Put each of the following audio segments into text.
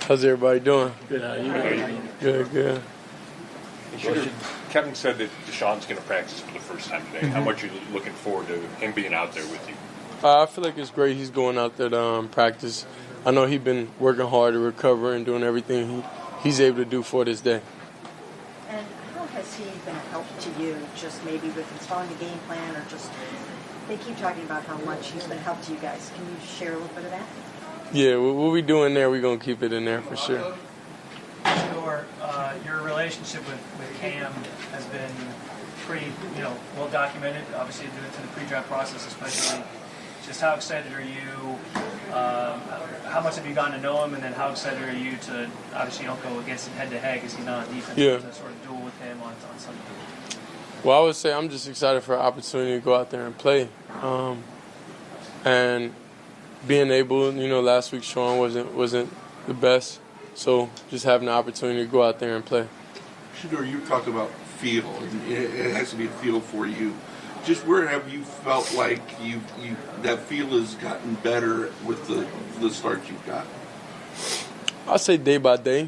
How's everybody doing? Good. How you? Good. Kevin said that Deshaun's going to practice for the first time today. How much are you looking forward to him being out there with you? I feel like it's great he's going out there to practice. I know he's been working hard to recover and doing everything he's able to do for this day. And how has he been a help to you, just maybe with installing the game plan, or just, they keep talking about how much he's been a help to you guys. Can you share a little bit of that? Yeah, what we do in there, we're going to keep it in there for sure. Shedeur, your relationship with Cam has been pretty, well documented. Obviously, due to the pre-draft process, especially. Just how excited are you? How much have you gotten to know him, and then how excited are you to obviously you don't go against him head to head because he's not on defense. Yeah. To sort of duel with him on Sunday. Well, I would say I'm just excited for the opportunity to go out there and play, and being able, last week Sean wasn't the best. So just having the opportunity to go out there and play. Shedeur, you talked about feel. It has to be a feel for you. Just where have you felt like you that feel has gotten better with the start you've got? I say day by day,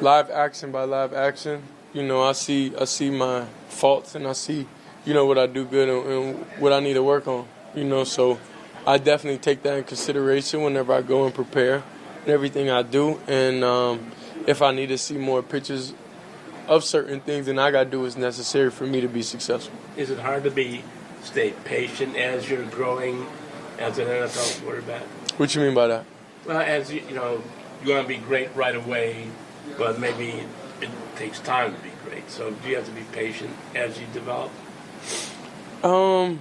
live action by live action. I see my faults and I see what I do good and what I need to work on. So I definitely take that in consideration whenever I go and prepare and everything I do. And if I need to see more pictures of certain things, then I got to do what's necessary for me to be successful. Is it hard to stay patient as you're growing as an NFL quarterback? What you mean by that? Well, as you want to be great right away, but maybe it takes time to be great. So do you have to be patient as you develop? I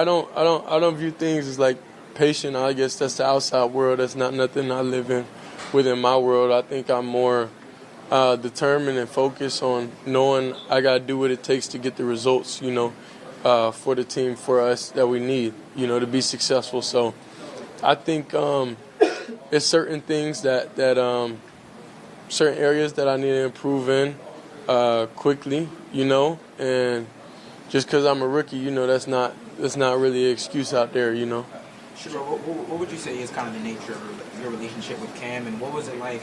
don't view things as like patient. I guess that's the outside world. That's not nothing I live in within my world. I think I'm more determined and focused on knowing I got to do what it takes to get the results, for the team, for us that we need, to be successful. So I think it's certain things that certain areas that I need to improve in quickly, and just because I'm a rookie, that's not really an excuse out there, Shedeur, what would you say is kind of the nature of your relationship with Cam, and what was it like,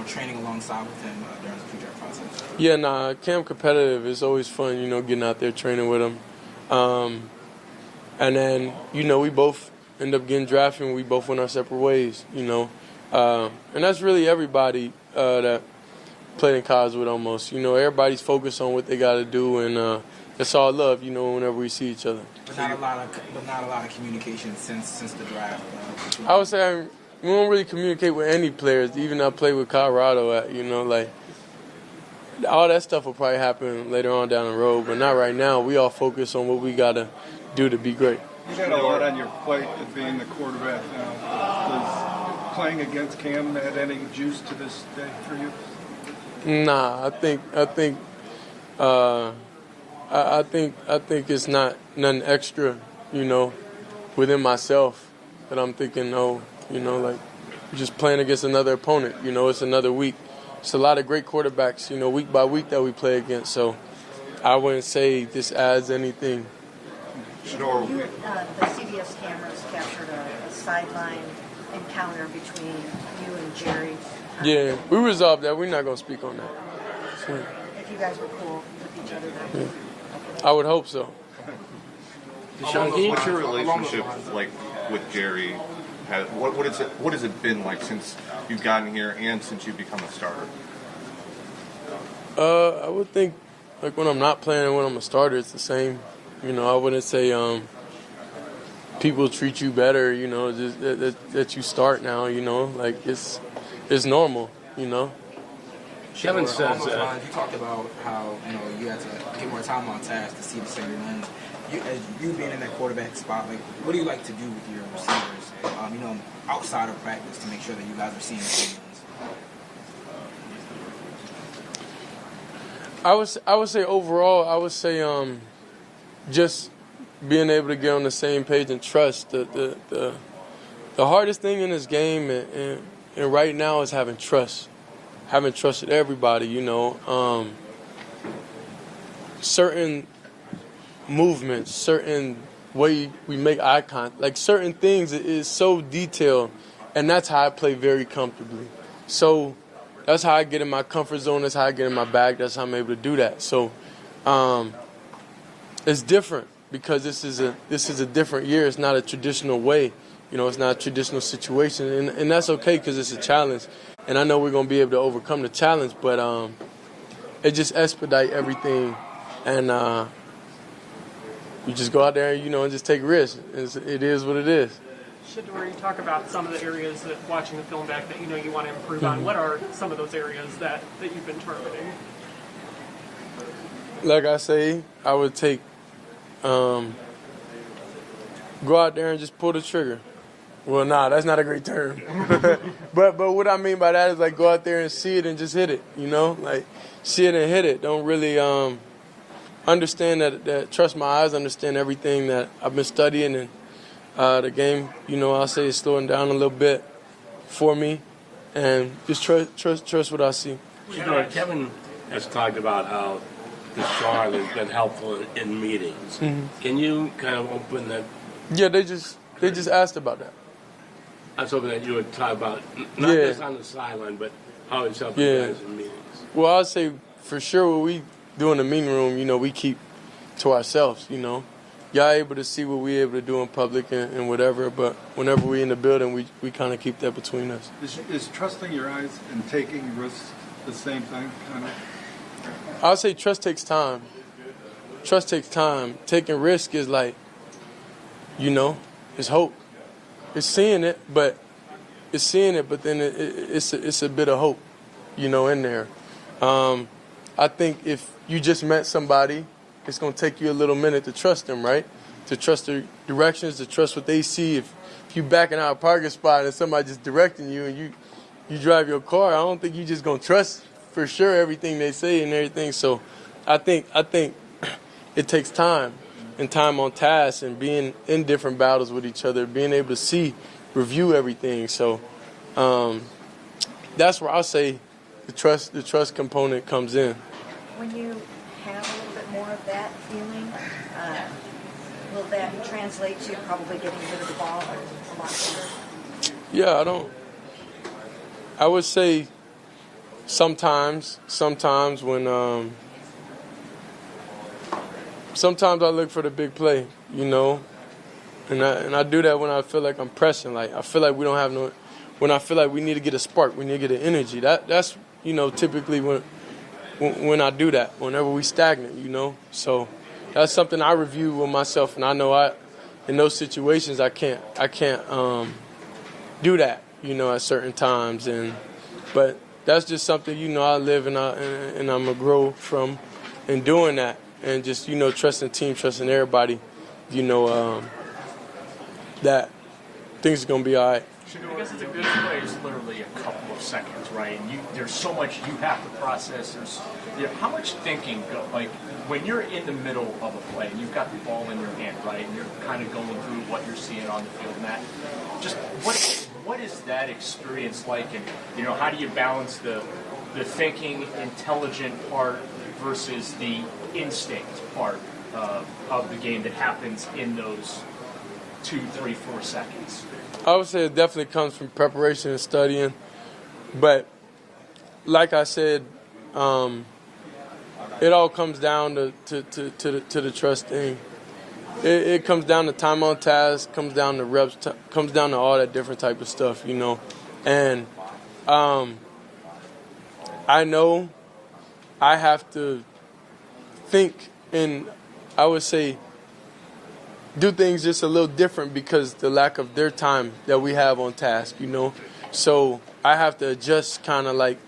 training alongside with him during the pre-draft process? Yeah, Cam competitive. It's always fun, getting out there training with him. And then, we both end up getting drafted and we both went our separate ways, and that's really everybody that played in college with almost. Everybody's focused on what they got to do, and it's all love, whenever we see each other. But not a lot of communication since the draft. I would say we don't really communicate with any players. Even I play with Colorado all that stuff will probably happen later on down the road, but not right now. We all focus on what we got to do to be great. You've had a lot on your plate of being the quarterback now. Does playing against Cam add any juice to this day for you? Nah, I think it's not nothing extra, within myself that I'm thinking, just playing against another opponent. It's another week. It's a lot of great quarterbacks, week by week that we play against. So I wouldn't say this adds anything. Shedeur, the CBS cameras captured a sideline encounter between you and Jerry. Yeah, we resolved that. We're not going to speak on that. So, if you guys were cool with each other then. Yeah. I would hope so. Deshaun, what's your relationship like with Jerry? What has it been like since you've gotten here and since you've become a starter? I would think when I'm not playing and when I'm a starter, it's the same. I wouldn't say people treat you better. Just that you start now. It's normal. Kevin says you talked about how you had to get more time on task to see the same lens. As you being in that quarterback spot, what do you like to do with your receivers, outside of practice to make sure that you guys are seeing the same lens? I would say overall, just being able to get on the same page and trust. The hardest thing in this game and right now is having trust. Having trusted everybody, certain movements, certain way we make eye contact. Like certain things is so detailed, and that's how I play very comfortably. So that's how I get in my comfort zone. That's how I get in my bag. That's how I'm able to do that. So it's different because this is a different year. It's not a traditional way. It's not a traditional situation, and that's okay because it's a challenge. And I know we're going to be able to overcome the challenge, but it just expedite everything, and you just go out there, and just take risks. It is what it is. Shedeur, you talk about some of the areas that watching the film back that you want to improve on. What are some of those areas that you've been targeting? Like I say, I would take go out there and just pull the trigger. Well, that's not a great term. but what I mean by that is like go out there and see it and just hit it, like see it and hit it. Don't really understand that trust my eyes, understand everything that I've been studying, and the game, I'll say is slowing down a little bit for me, and just trust what I see. Kevin has talked about how Deshaun has been helpful in meetings. Mm-hmm. Can you kind of open that? Yeah, they just asked about that. I was hoping that you would talk about not just on the sideline, but how it's helping guys in meetings. Well, I'd say for sure what we do in the meeting room, we keep to ourselves, Y'all able to see what we able to do in public and whatever, but whenever we in the building, we kind of keep that between us. Is trusting your eyes and taking risks the same thing, kind of? I'll say trust takes time. Trust takes time. Taking risk is like, it's hope. It's seeing it, but then it's a bit of hope, in there. I think if you just met somebody, it's going to take you a little minute to trust them, right? To trust their directions, to trust what they see. If you backing out a parking spot and somebody just directing you and you drive your car, I don't think you just going to trust for sure everything they say and everything. So I think it takes time and time on task and being in different battles with each other, being able to review everything. So that's where I'll say the trust component comes in. When you have a little bit more of that feeling, will that translate to probably getting rid of the ball a lot better? Yeah, I would say sometimes when sometimes I look for the big play, and I do that when I feel like I'm pressing. Like I feel like we don't have when I feel like we need to get a spark, we need to get an energy. That's typically when I do that, whenever we stagnant, So that's something I review with myself, and I know in those situations I can't do that, at certain times, but that's just something I live and I'm gonna grow from in doing that, and just trusting the team, trusting everybody, that things are gonna be all right. I guess it's a good play. It's literally a couple of seconds, right? And there's so much you have to process. How much thinking, like when you're in the middle of a play and you've got the ball in your hand, right, and you're kind of going through what you're seeing on the field, Matt. Just what is that experience like, and how do you balance the thinking, intelligent part versus the instinct part of the game that happens in those 2, 3, 4 seconds? I would say it definitely comes from preparation and studying, but like I said, it all comes down to the trust thing. It comes down to time on task, comes down to reps, comes down to all that different type of stuff, And I know I have to think and I would say do things just a little different because the lack of their time that we have on task, So I have to adjust kind of like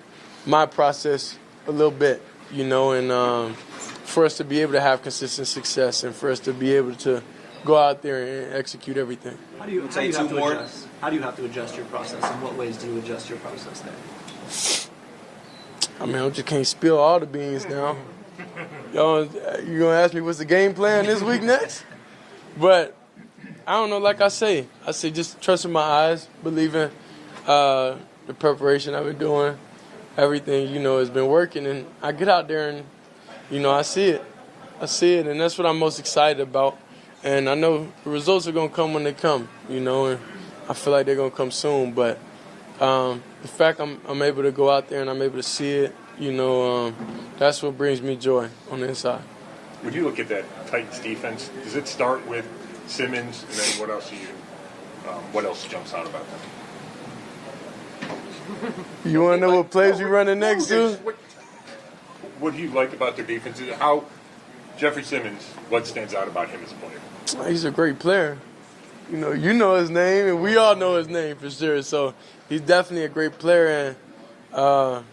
my process a little bit, and for us to be able to have consistent success and for us to be able to go out there and execute everything. How do you have to adjust your process? In what ways do you adjust your process there? I mean, I just can't spill all the beans now. Y'all, you gonna ask me what's the game plan this week next? But I don't know. Like I say just trusting my eyes, believing the preparation I've been doing, everything has been working, and I get out there and I see it, and that's what I'm most excited about. And I know the results are going to come when they come, and I feel like they're going to come soon. But the fact I'm able to go out there and I'm able to see it, that's what brings me joy on the inside. When you look at that Titans defense, does it start with Simmons, and then what else jumps out about them? You want to know what plays we running next to? What do you like about their defense? How Jeffrey Simmons, what stands out about him as a player? He's a great player. You know his name, and we all know his name for sure. So he's definitely a great player, and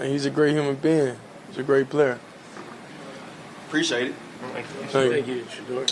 he's a great human being. He's a great player. Appreciate it. Thank you, Shedeur.